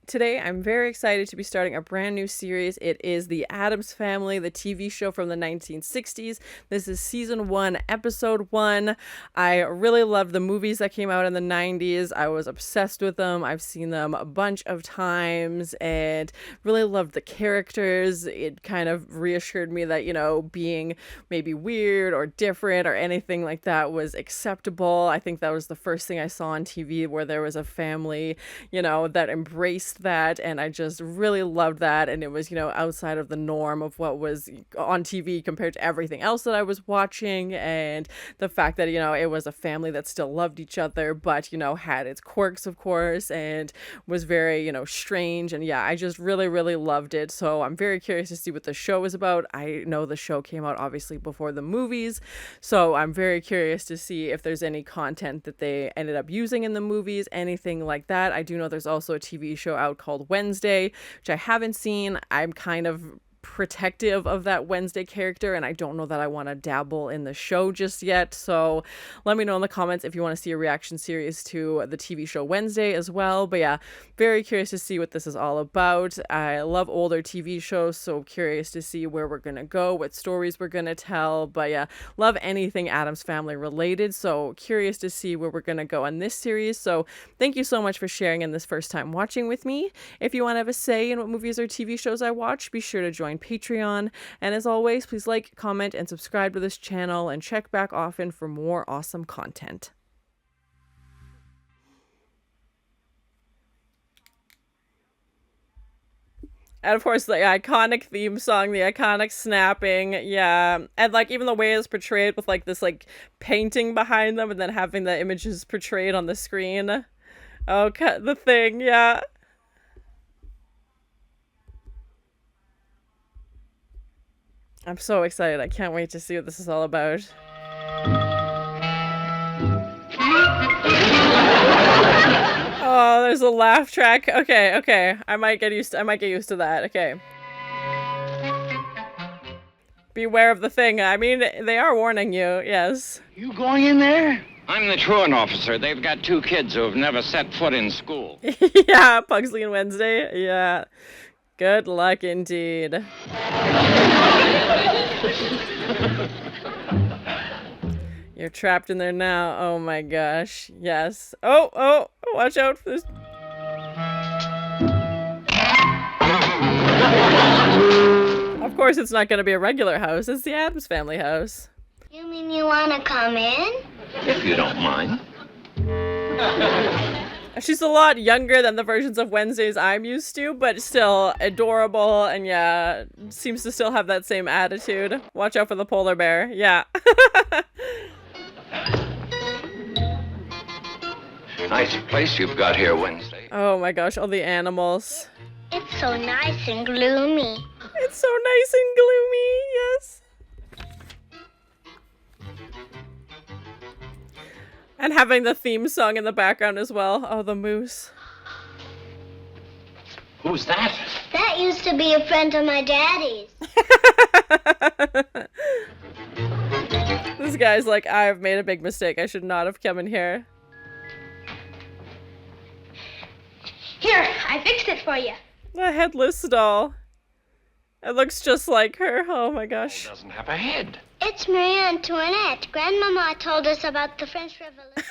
Today, I'm very excited to be starting a brand new series. It is The Addams Family, the TV show from the 1960s. This is season 1, episode 1. I really loved the movies that came out in the 90s. I was obsessed with them. I've seen them a bunch of times and really loved the characters. It kind of reassured me that, being maybe weird or different or anything like that was acceptable. I think that was the first thing I saw on TV where there was a family, that embraced that, and I just really loved that. And it was, outside of the norm of what was on TV compared to everything else that I was watching, and the fact that, it was a family that still loved each other, but, had its quirks, of course, and was very, strange. And yeah, I just really, really loved it. So I'm very curious to see what the show is about. I know the show came out obviously before the movies, so I'm very curious to see if there's any content that they ended up using in the movies, anything like that. I do know there's also a TV show out called Wednesday, which I haven't seen. I'm kind of protective of that Wednesday character, and I don't know that I want to dabble in the show just yet. So let me know in the comments if you want to see a reaction series to the TV show Wednesday as well. But yeah, very curious to see what this is all about. I love older TV shows, so curious to see where we're gonna go, what stories we're gonna tell. But yeah, love anything Addams Family related, so curious to see where we're gonna go in this series. So thank you so much for sharing in this first time watching with me. If you want to have a say in what movies or TV shows I watch, be sure to join Patreon. And as always, please like, comment, and subscribe to this channel, and check back often for more awesome content. And of course, the iconic theme song, the iconic snapping, yeah. And even the way it's portrayed with this painting behind them and then having the images portrayed on the screen. Oh, the thing, yeah. I'm so excited. I can't wait to see what this is all about. Oh, there's a laugh track. Okay. I might get used to that. Okay. Beware of the thing. I mean, they are warning you. Yes. You going in there? I'm the truant officer. They've got 2 kids who have never set foot in school. Yeah, Pugsley and Wednesday. Yeah. Good luck indeed. You're trapped in there now. Oh my gosh. Yes. Oh, watch out for this. Of course, it's not going to be a regular house. It's the Addams Family house. You mean you want to come in? If you don't mind. She's a lot younger than the versions of Wednesdays I'm used to, but still adorable, and yeah, seems to still have that same attitude. Watch out for the polar bear. Yeah. Nice place you've got here, Wednesday. Oh my gosh, all the animals. It's so nice and gloomy. It's so nice and gloomy, yes. And having the theme song in the background as well. Oh, the moose. Who's that? That used to be a friend of my daddy's. This guy's like, I've made a big mistake. I should not have come in here. Here, I fixed it for you. The headless doll. It looks just like her. Oh my gosh. It doesn't have a head. It's Marie Antoinette. Grandmama told us about the French Revolution.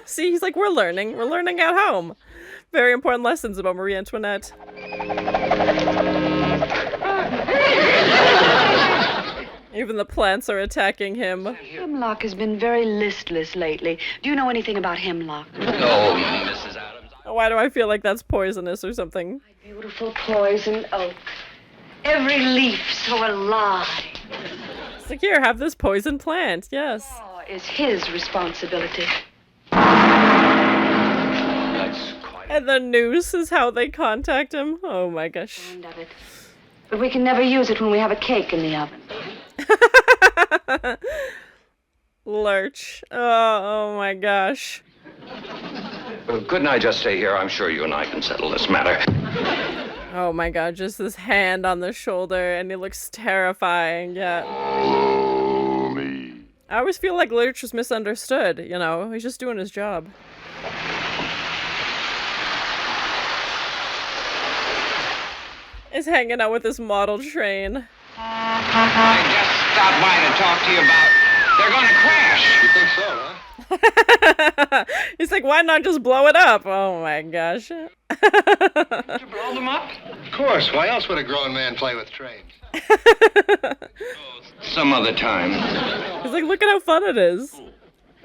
See, he's like, we're learning at home. Very important lessons about Marie Antoinette. Even the plants are attacking him. Hemlock has been very listless lately. Do you know anything about Hemlock? No, Mrs. Addams. Why do I feel like that's poisonous or something? My beautiful poison oak. Every leaf so alive. It's like, here, have this poison plant. Yes. Oh, it's his responsibility. That's quite... And the noose is how they contact him. Oh my gosh. Fond of it. But we can never use it when we have a cake in the oven. Lurch. Oh my gosh. Couldn't I just stay here? I'm sure you and I can settle this matter. Oh my god, just this hand on the shoulder, and it looks terrifying, yeah. Oh, me. I always feel like Lurch was misunderstood, he's just doing his job. Is hanging out with this model train. I just stopped by to talk to you about... They're going to crash. You think so, huh? He's like, why not just blow it up? Oh my gosh. Did you blow them up? Of course. Why else would a grown man play with trains? Some other time. He's like, look at how fun it is.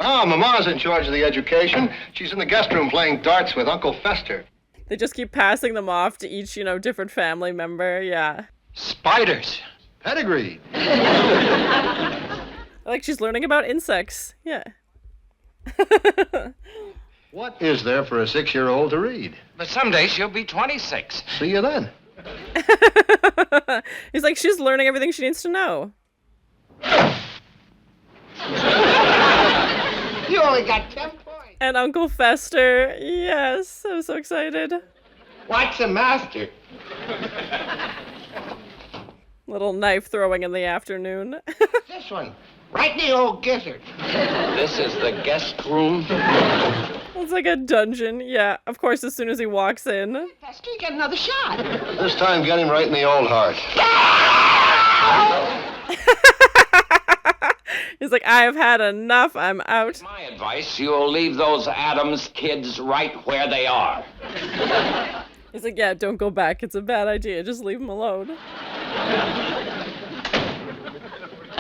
Oh, Mama's in charge of the education. She's in the guest room playing darts with Uncle Fester. They just keep passing them off to each, different family member. Yeah. Spiders. Pedigree. Like she's learning about insects. Yeah. What is there for a 6-year-old to read? But someday she'll be 26. See you then. He's like, she's learning everything she needs to know. You only got 10 points. And Uncle Fester. Yes, I'm so excited. What's the master? Little knife throwing in the afternoon. This one. Right in the old gizzard. This is the guest room. It's like a dungeon. Yeah, of course, as soon as he walks in. Fester, you get another shot. This time, get him right in the old heart. He's like, I've had enough. I'm out. My advice, you'll leave those Addams kids right where they are. He's like, yeah, don't go back. It's a bad idea. Just leave him alone.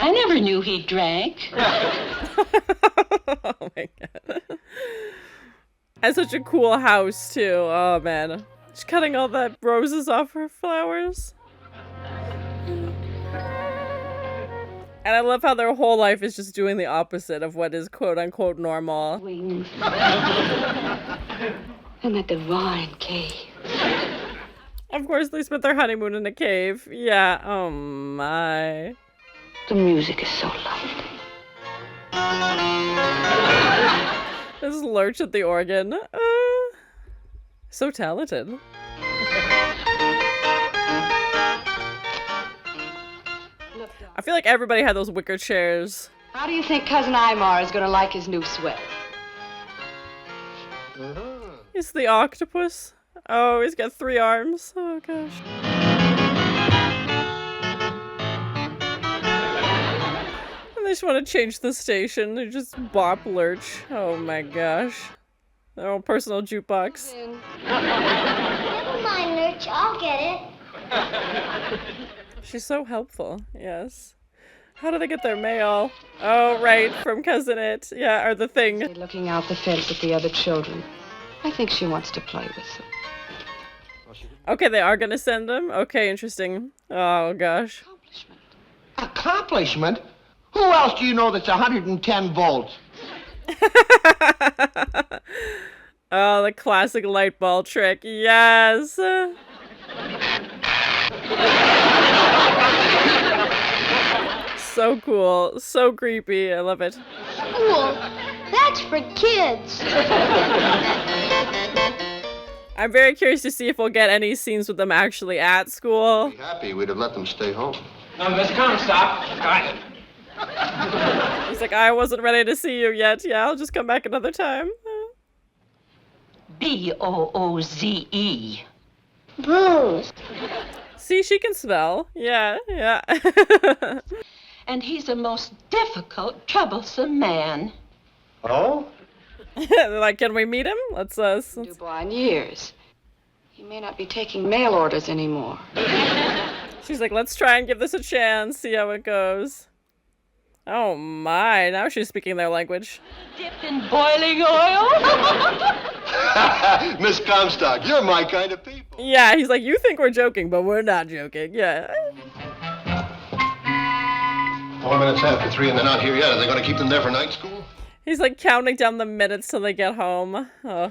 I never knew he drank. Oh my god. And such a cool house, too. Oh man. She's cutting all the roses off her flowers. And I love how their whole life is just doing the opposite of what is quote-unquote normal. Wings. In the divine cave. Of course, they spent their honeymoon in a cave. Yeah, oh my. The music is so lovely. This is Lurch at the organ. So talented. I feel like everybody had those wicker chairs. How do you think Cousin Imar is going to like his new sweater? He's the octopus. Oh, he's got 3 arms. Oh, gosh. And they just want to change the station. They just bop Lurch. Oh, my gosh. Their own personal jukebox. Never mind, Lurch. I'll get it. She's so helpful. Yes. How do they get their mail? Oh, right. From Cousin It. Yeah, or the thing. Looking out the fence at the other children. I think she wants to play with them. Okay, they are gonna send them? Okay, interesting. Oh, gosh. Accomplishment? Who else do you know that's 110 volts? Oh, the classic light bulb trick. Yes. So cool. So creepy. I love it. School. That's for kids. I'm very curious to see if we'll get any scenes with them actually at school. Be happy we'd have let them stay home. Miss Comstock. Got it. He's like, I wasn't ready to see you yet. Yeah, I'll just come back another time. Booze. Booze. See, she can smell. Yeah, yeah. And he's a most difficult, troublesome man. Oh? They're like, can we meet him? Let's Dubois in years. He may not be taking mail orders anymore. She's like, let's try and give this a chance, see how it goes. Oh my, now she's speaking their language. Dipped in boiling oil? Miss Comstock, you're my kind of people. Yeah, he's like, you think we're joking, but we're not joking. Yeah. 4 minutes after 3 and they're not here yet. Are they going to keep them there for night school? He's like counting down the minutes till they get home. Oh.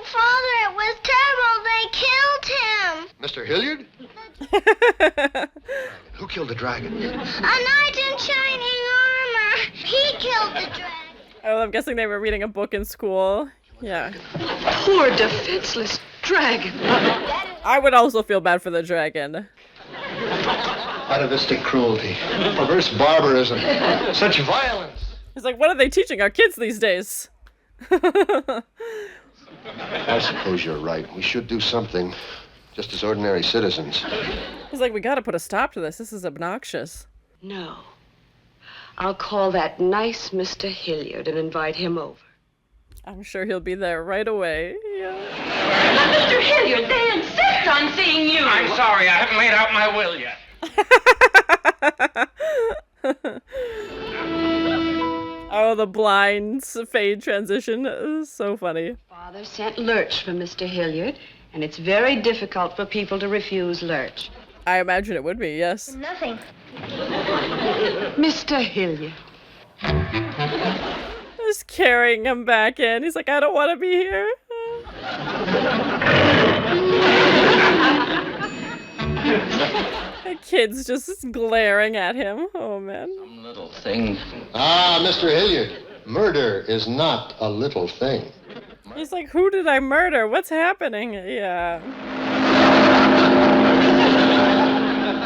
Father, it was terrible. They killed him. Mr. Hilliard? Who killed the dragon? A knight in shining armor. He killed the dragon. Oh, I'm guessing they were reading a book in school. Yeah. Poor defenseless dragon. I would also feel bad for the dragon. Atavistic cruelty. Perverse barbarism. Such violence. He's like, what are they teaching our kids these days? I suppose you're right. We should do something, just as ordinary citizens. He's like, we gotta put a stop to this. This is obnoxious. No. I'll call that nice Mr. Hilliard and invite him over. I'm sure he'll be there right away. Yeah. But Mr. Hilliard, they insist on seeing you. I'm sorry, I haven't made out my will yet. Oh, the blind fade transition is so funny. Father sent Lurch for Mr. Hilliard, and it's very difficult for people to refuse Lurch. I imagine it would be, yes. Nothing. Mr. Hilliard. Just carrying him back in. He's like, I don't want to be here. The kid's just glaring at him. Oh, man. Some little thing. Ah, Mr. Hilliard, murder is not a little thing. He's like, who did I murder? What's happening? Yeah.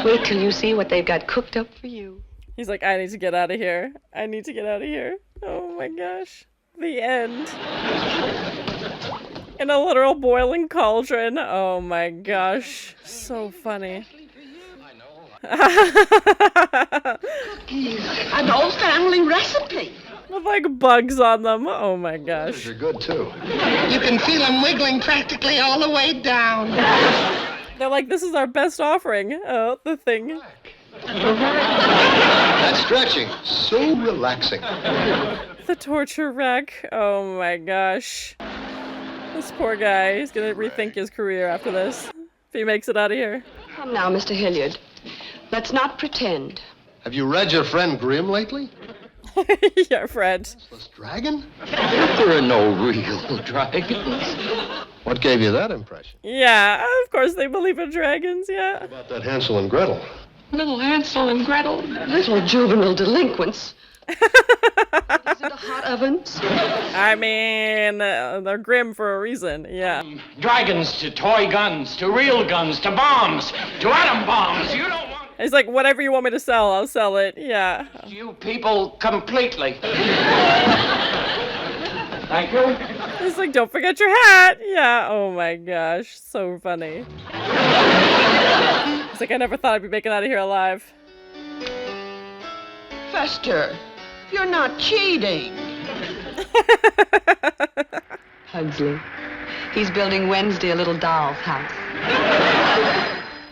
Wait till you see what they've got cooked up for you. He's like, I need to get out of here. I need to get out of here. Oh my gosh. The end. In a literal boiling cauldron. Oh my gosh. So funny. An old family recipe. With like bugs on them. Oh my gosh. They're good, too. You can feel them wiggling practically all the way down. They're like, this is our best offering. Oh, the thing. That stretching, so relaxing. The torture rack. Oh my gosh. This poor guy. He's gonna rethink his career after this. If he makes it out of here. Come now, Mr. Hilliard. Let's not pretend. Have you read your friend Grimm lately? Yeah, Fred. This dragon? There are no real dragons. What gave you that impression? Yeah, of course they believe in dragons, yeah. What about that Hansel and Gretel? Little Hansel and Gretel. Little juvenile delinquents. These are the hot ovens. I mean, they're grim for a reason, yeah. Dragons to toy guns, to real guns, to bombs, to atom bombs. You don't want He's like, whatever you want me to sell, I'll sell it, yeah. you people completely. Thank you. He's like, don't forget your hat, yeah. Oh my gosh, so funny. He's like, I never thought I'd be making it out of here alive. Fester, you're not cheating. Pugsley. He's building Wednesday a little doll's house.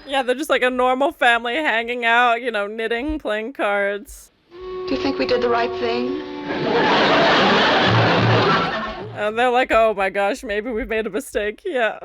Yeah, they're just like a normal family hanging out, you know, knitting, playing cards. Do you think we did the right thing? And they're like, oh my gosh, maybe we've made a mistake, yeah.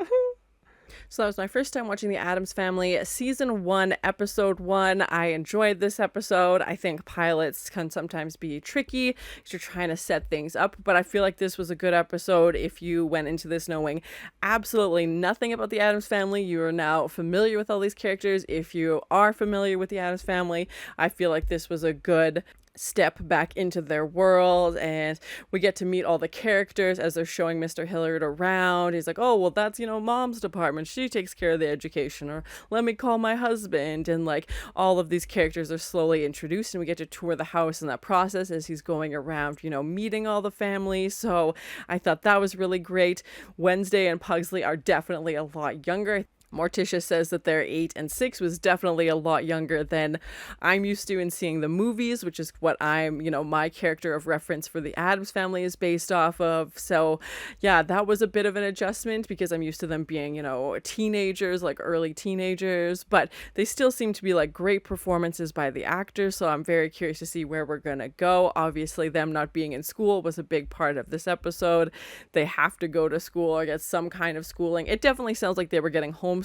So that was my first time watching The Addams Family, Season 1, Episode 1. I enjoyed this episode. I think pilots can sometimes be tricky because you're trying to set things up, but I feel like this was a good episode if you went into this knowing absolutely nothing about The Addams Family. You are now familiar with all these characters. If you are familiar with The Addams Family, I feel like this was a good step back into their world, and we get to meet all the characters as they're showing Mr. Hilliard around. He's like, oh, well, that's, you know, mom's department. She takes care of the education, or let me call my husband. And like all of these characters are slowly introduced, and we get to tour the house in that process as he's going around, you know, meeting all the family. So I thought that was really great. Wednesday and Pugsley are definitely a lot younger. Morticia says that their 8 and 6 was definitely a lot younger than I'm used to in seeing the movies, which is what I'm, you know, my character of reference for the Addams Family is based off of. So yeah, that was a bit of an adjustment because I'm used to them being, you know, teenagers, like early teenagers, but they still seem to be like great performances by the actors. So I'm very curious to see where we're going to go. Obviously, them not being in school was a big part of this episode. They have to go to school or get some kind of schooling. It definitely sounds like they were getting homeschooled,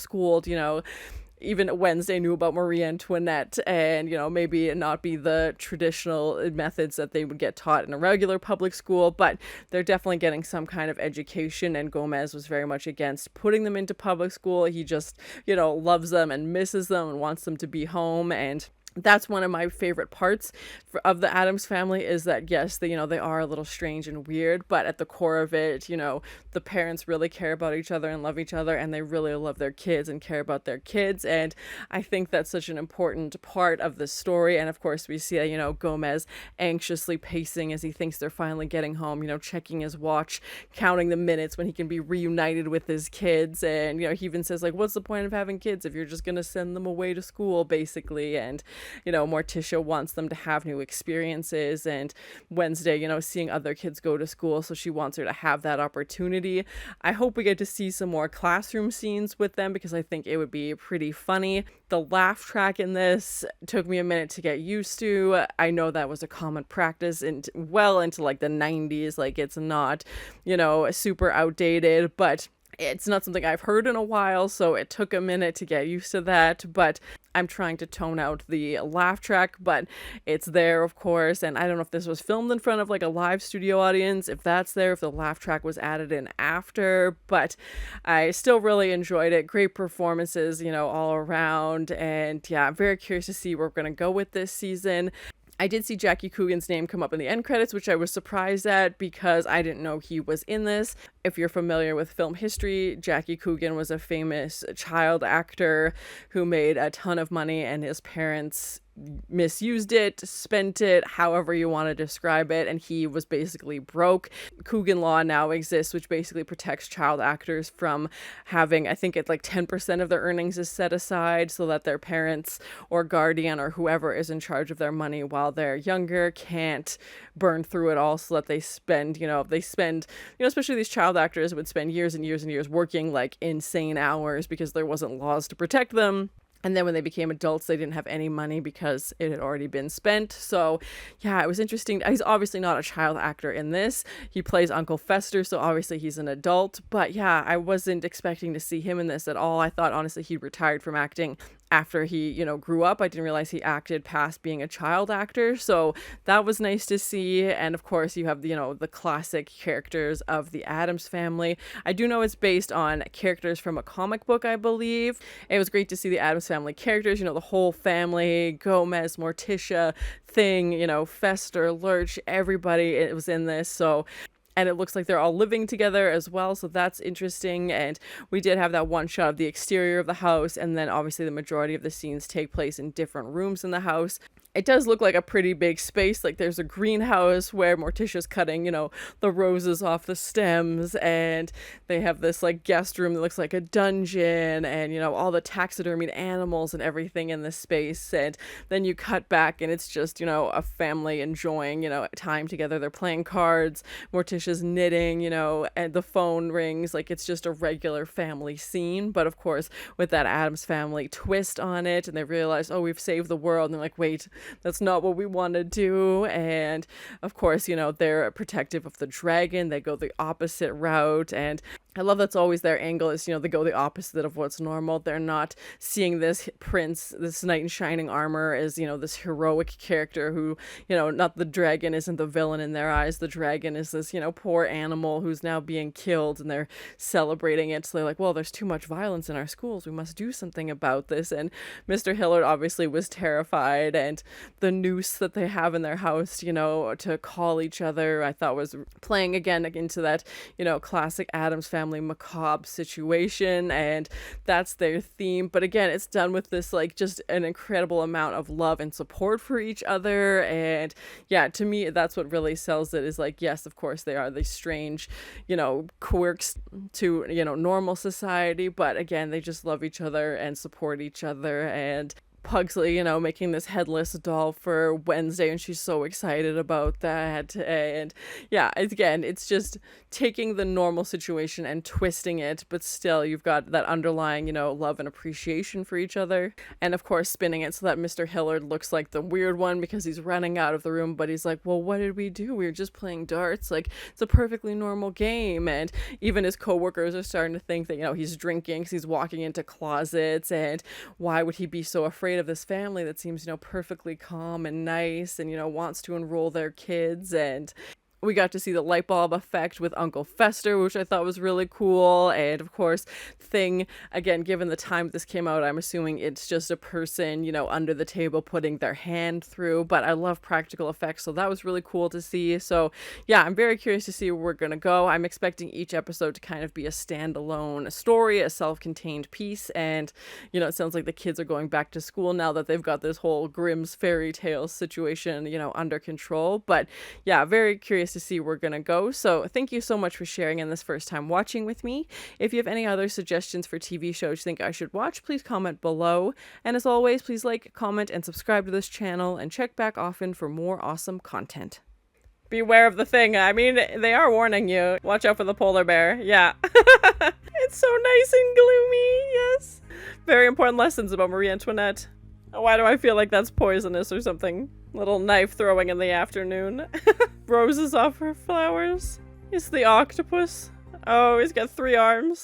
you know. Even Wednesday knew about Marie Antoinette, and, you know, maybe it not be the traditional methods that they would get taught in a regular public school, but they're definitely getting some kind of education, and Gomez was very much against putting them into public school. He just, you know, loves them and misses them and wants them to be home, and that's one of my favorite parts of the Addams family, is that yes, they, they are a little strange and weird, but at the core of it, the parents really care about each other and love each other, and they really love their kids and care about their kids. And I think that's such an important part of the story. And of course we see, Gomez anxiously pacing as he thinks they're finally getting home, checking his watch, counting the minutes when he can be reunited with his kids. And, he even says, like, what's the point of having kids if you're just going to send them away to school, basically. And Morticia wants them to have new experiences, and Wednesday, seeing other kids go to school, so she wants her to have that opportunity. I hope we get to see some more classroom scenes with them, because I think it would be pretty funny. The laugh track in this took me a minute to get used to. I know that was a common practice well into like the 90s, like it's not, super outdated, but it's not something I've heard in a while, so it took a minute to get used to that. But I'm trying to tone out the laugh track, but it's there, of course. And I don't know if this was filmed in front of like a live studio audience, if that's there, if the laugh track was added in after, but I still really enjoyed it. Great performances, all around. And yeah, I'm very curious to see where we're going to go with this season. I did see Jackie Coogan's name come up in the end credits, which I was surprised at because I didn't know he was in this. If you're familiar with film history, Jackie Coogan was a famous child actor who made a ton of money, and his parents misused it, spent it, however you want to describe it, and he was basically broke. Coogan law now exists, which basically protects child actors from having, I think it's like 10% of their earnings is set aside so that their parents or guardian or whoever is in charge of their money while they're younger can't burn through it all, so that they spend, especially these child actors would spend years and years and years working like insane hours because there wasn't laws to protect them. And then when they became adults, they didn't have any money because it had already been spent. So, yeah, it was interesting. He's obviously not a child actor in this. He plays Uncle Fester, so obviously he's an adult. But, yeah, I wasn't expecting to see him in this at all. I thought, honestly, he retired from acting after he, grew up. I didn't realize he acted past being a child actor. So that was nice to see. And, of course, you have, the classic characters of the Addams family. I do know it's based on characters from a comic book, I believe. It was great to see the Addams family characters, the whole family, Gomez, Morticia, Thing, Fester, Lurch, everybody, it was in this. So, and it looks like they're all living together as well, so that's interesting. And we did have that one shot of the exterior of the house, and then obviously the majority of the scenes take place in different rooms in the house. It does look like a pretty big space. Like there's a greenhouse where Morticia's cutting, the roses off the stems, and they have this like guest room that looks like a dungeon, and all the taxidermied animals and everything in this space. And then you cut back and it's just, a family enjoying, time together. They're playing cards, Morticia's knitting, and the phone rings. Like it's just a regular family scene, but of course with that Addams family twist on it, and they realize, oh, we've saved the world, and they're like, wait, that's not what we want to do. And of course, they're protective of the dragon. They go the opposite route, and I love that's always their angle is, they go the opposite of what's normal. They're not seeing this prince, this knight in shining armor as, this heroic character who, not the dragon isn't the villain in their eyes. The dragon is this, poor animal who's now being killed, and they're celebrating it. So they're like, well, there's too much violence in our schools. We must do something about this. And Mr. Hillard obviously was terrified, and the noose that they have in their house, to call each other, I thought was playing again into that, classic Addams family macabre situation, and that's their theme. But again, it's done with this like just an incredible amount of love and support for each other. And yeah, to me, that's what really sells it, is like, yes, of course they are these strange, quirks to, normal society, but again, they just love each other and support each other. And Pugsley, making this headless doll for Wednesday, and she's so excited about that. And yeah, again, it's just taking the normal situation and twisting it, but still you've got that underlying, love and appreciation for each other. And of course, spinning it so that Mr. Hillard looks like the weird one because he's running out of the room, but he's like, well, what did we do? We were just playing darts. Like, it's a perfectly normal game. And even his coworkers are starting to think that, he's drinking because he's walking into closets, and why would he be so afraid of this family that seems, perfectly calm and nice, and, wants to enroll their kids. And We got to see the light bulb effect with Uncle Fester, which I thought was really cool. And of course, thing, again, given the time this came out, I'm assuming it's just a person, you know, under the table putting their hand through. But I love practical effects, so that was really cool to see. So yeah, I'm very curious to see where we're going to go. I'm expecting each episode to kind of be a standalone story, a self-contained piece. And, you know, it sounds like the kids are going back to school now that they've got this whole Grimm's fairy tale situation, you know, under control. But yeah, very curious to see where we're gonna go. So thank you so much for sharing in this first time watching with me. If you have any other suggestions for TV shows you think I should watch, please comment below. And as always, please like, comment, and subscribe to this channel, and check back often for more awesome content. Beware of the thing. I mean, they are warning you. Watch out for the polar bear. Yeah. It's so nice and gloomy. Yes. Very important lessons about Marie Antoinette. Why do I feel like that's poisonous or something? Little knife throwing in the afternoon. Roses off her flowers. It's the octopus. Oh, he's got 3 arms.